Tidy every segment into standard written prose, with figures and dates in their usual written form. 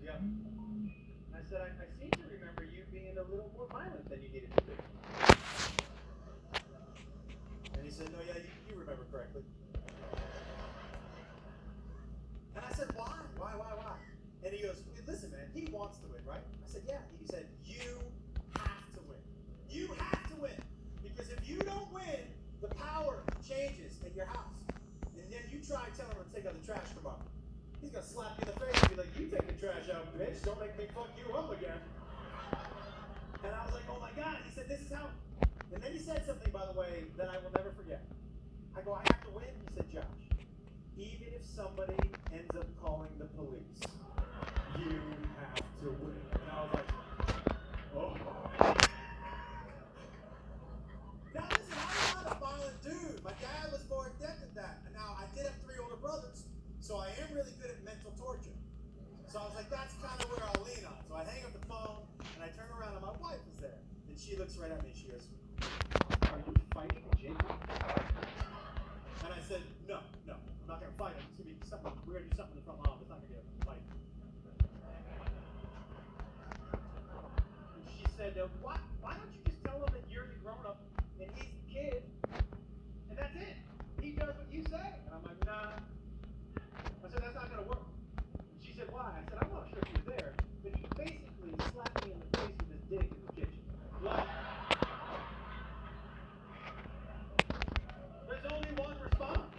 yeah. I said, I seem to remember you being a little more violent than you needed to be. And he said, no, yeah, you remember correctly. And I said, why? Why? And he goes, listen, man, he wants to win, right? I said, yeah. He said, you have to win. You have to win. Because if you don't win, the power changes in your house. And then you try telling him to take out the trash tomorrow. He's going to slap you in the face and be like, you take the trash out, bitch. Don't make me fuck you up again. And I was like, oh my God. He said, this is how. And then he said something, by the way, that I will never forget. I go, I have to win? He said, Josh, even if somebody ends up calling the police, you have to win. And I was like, oh. Now listen, I'm not a violent dude. My dad was more adept at that. And now I did have 3 older brothers, so I am really good at mental torture. So I was like, that's kind of where I'll lean on. So I hang up the phone, and I turn around, and my wife is there. And she looks right at me, and she goes, are you fighting Jacob? And I said, no, I'm not going to fight him. It's going to be something, we're going to do something in the front lawn. It's not going to be a fight. And she said, why don't you just tell him that you're the grown-up and he's the kid, and that's it. He does what you say. And I'm like, nah. I said, that's not going to work. And she said, why? I said, I'm not sure if he was there, but he basically slapped me in the face with his dick in the kitchen. Like, there's only one response.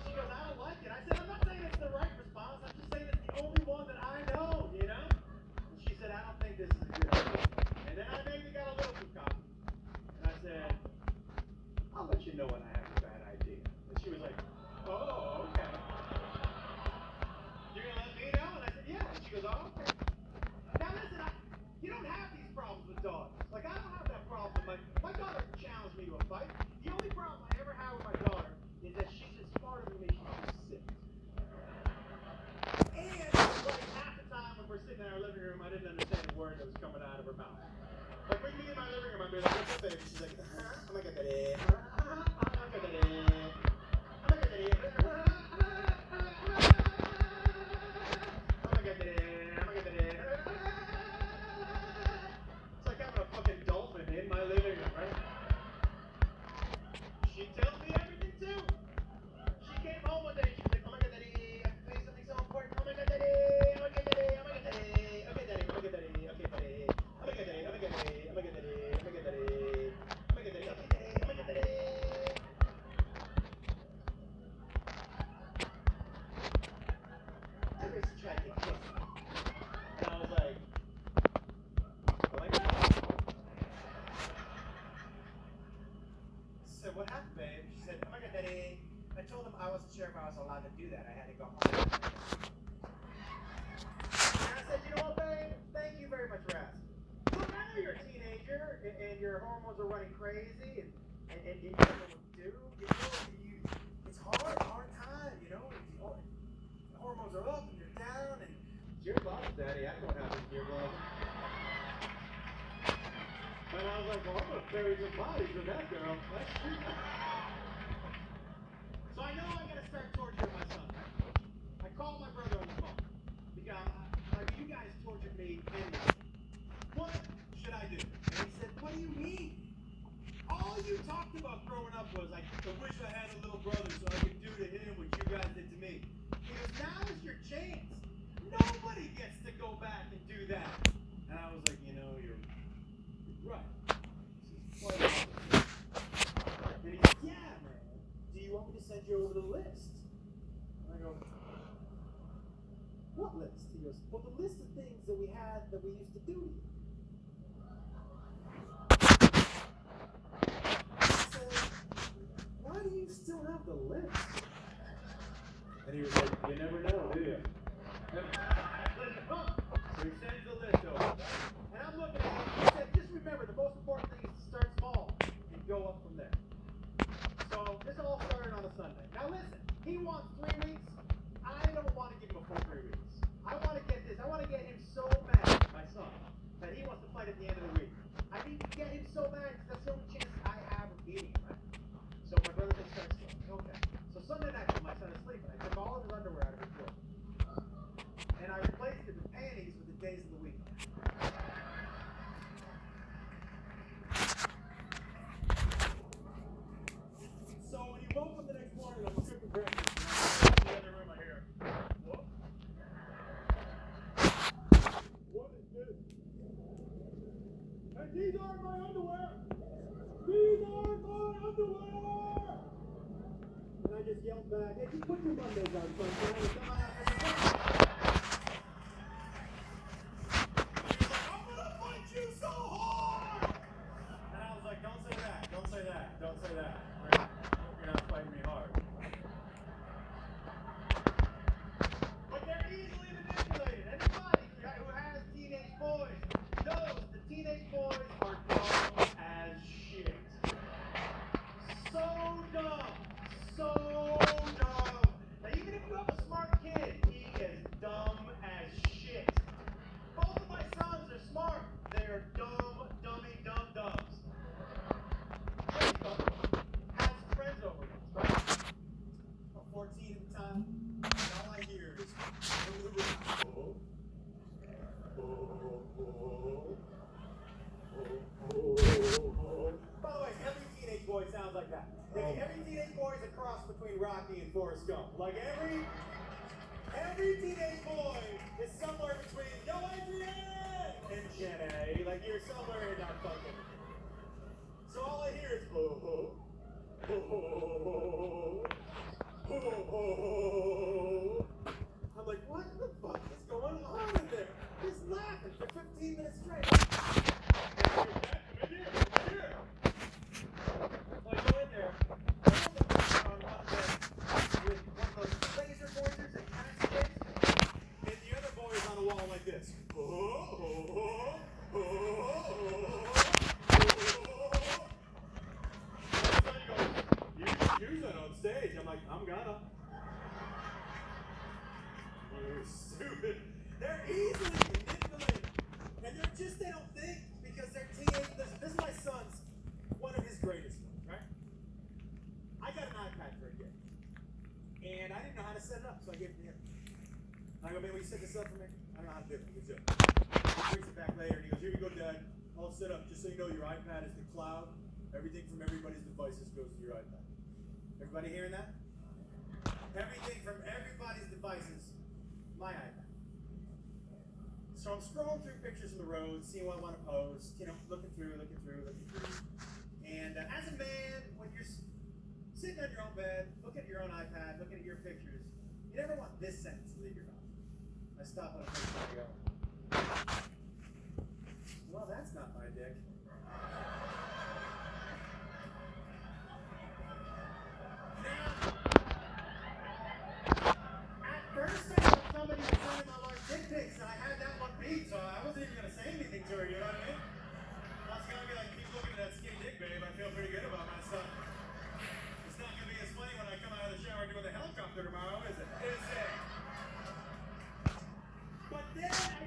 She goes, I don't like it. I said, I'm not saying it's the right response. I'm just saying it's the only one that I know, you know? And she said, I don't think this is a good idea. And then I maybe got a little too cocky. And I said, I'll let you know when I have a bad idea. And she was like, oh, okay. You're going to let me know? And I said, yeah. And she goes, oh, okay. Now listen, you don't have these problems with dogs. Like, I don't have that problem with my daughter challenged me to a fight. The only problem I ever had with my daughter is that she's as smarter than me, she's just 6. And, like, half the time when we're sitting in our living room, I didn't understand a word that was coming out of her mouth. Like, we'd be in my living room, I'd be like, what's up, baby? She's like, I'm like, daddy. It's like having a fucking dolphin in my living room, right? She tells me everything too. She came home one day and she was like, oh my God, daddy, I have to tell you something so important. Oh my God, daddy, oh my God, daddy, oh my God, daddy, okay, daddy, oh my God, daddy, okay, buddy, oh my God, daddy, oh my God, daddy, oh my God, daddy, oh my God, daddy, oh my God, daddy, okay, daddy, oh my God, daddy. I just tried to kiss me. And I was like, oh my God. I said, what happened, babe? She said, oh my God, daddy. I told him I wasn't sure if I was allowed to do that. I had to go home. And I said, you know what, babe? Thank you very much for asking. Look, I know you're a teenager, and your hormones are running crazy, and you don't know what to do. You know, it's hard time, you know. The hormones are up, and you're down, and it's your loss, daddy. I know what happens to your loss. And I was like, well, I'm going to bury some bodies with that girl. That's true. So I know I got to start torturing my son, right? I called my brother on the phone. Because, you guys tortured me anyway. What should I do? And he said, what do you mean? All you talked about growing up was, I wish I had a little brother so I could do to him what you guys did to me. He goes, now is your chance. Nobody gets to go back and do that. And I was like, you know, you're right. This is quite awesome. And he said, yeah, man. Do you want me to send you over the list? And I go, what list? He goes, well, the list of things that we had that we used to do to you. I said, why do you still have the list? And he was like, you never know, do you? So he sends the list over. And I'm looking at it. He said, just remember, the most important thing is to start small and go up from there. So this all started on a Sunday. Now listen, he wants 3 weeks. I don't want to give him a full 3 weeks. I want to get this. I want to get him so mad, my son, that he wants to fight at the end of the week. I need to get him so mad because that's the only chance I have of beating him, right? So my brother just starts going, okay. So Sunday night when my son is sleeping, I took all of his underwear out of his drawer. And I replaced it with panties my underwear! These aren't my underwear! And I just yelled back, hey, just put your Mondays on, sunshine, and come on out for some fun. I'm gonna fight you so hard! And I was like, don't say that, don't say that, don't say that. You're not fighting me hard. But they're easily manipulated. Anybody who has teenage boys knows the teenage boys are dumb as shit. So dumb. So dumb. Now even if you have a smart kid, he is dumb as shit. Both of my sons are smart. They are dumb, dummy, dum-dums. Has friends over once, right? I'm 14 at the time, and all I hear is from the room. By the way, every teenage boy sounds like that. Every teenage boy is a cross between Rocky and Forrest Gump. Like every teenage boy is somewhere between Yo Adrian and Jenna. Like you're somewhere in that fucking. So all I hear is I'm like, what the fuck is going on in there? He's laughing for 15 minutes straight. Come in here. So I go in there. I go on one of those laser pointers and catch sticks. And the other boy is on the wall like this. Use it on stage. I'm like, I'm gonna. You're stupid. They're easily manipulated. And they don't think because they're teenagers. This is my son's, one of his greatest ones, right? I got an iPad for a gift. And I didn't know how to set it up, so I gave it to him. And I go, man, will you set this up for me? I don't know how to do it. He goes, he brings it back later and he goes, here you go, Dad. All set up. Just so you know, your iPad is the cloud. Everything from everybody's devices goes to your iPad. Everybody hearing that? Everything from everybody's devices, my iPad. So I'm scrolling through pictures of the road, seeing what I want to post, looking through. And as a man, when you're sitting on your own bed, looking at your own iPad, looking at your pictures, you never want this sentence to leave your mouth. I stop on a picture and I go, well, that's not my dick. First, I thought somebody was sending my large dick pics, and I had that one beat, so I wasn't even gonna say anything to her. You know what I mean? I was gonna be like, keep looking at that skinny dick, babe. I feel pretty good about myself. It's not gonna be as funny when I come out of the shower doing the helicopter tomorrow, is it? But then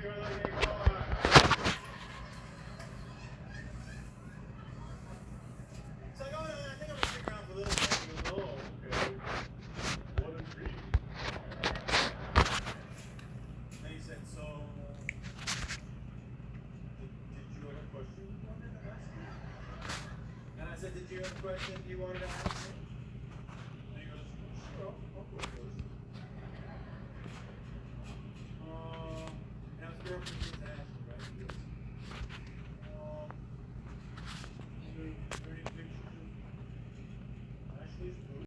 So I go, I think I'm gonna stick around for a little bit. He goes, oh, okay. What a treat. Then he said, so, did you have a question you wanted to ask me? And I said, did you have a question you wanted to ask me? And he goes, sure, I'll go first. And I was girlfriend.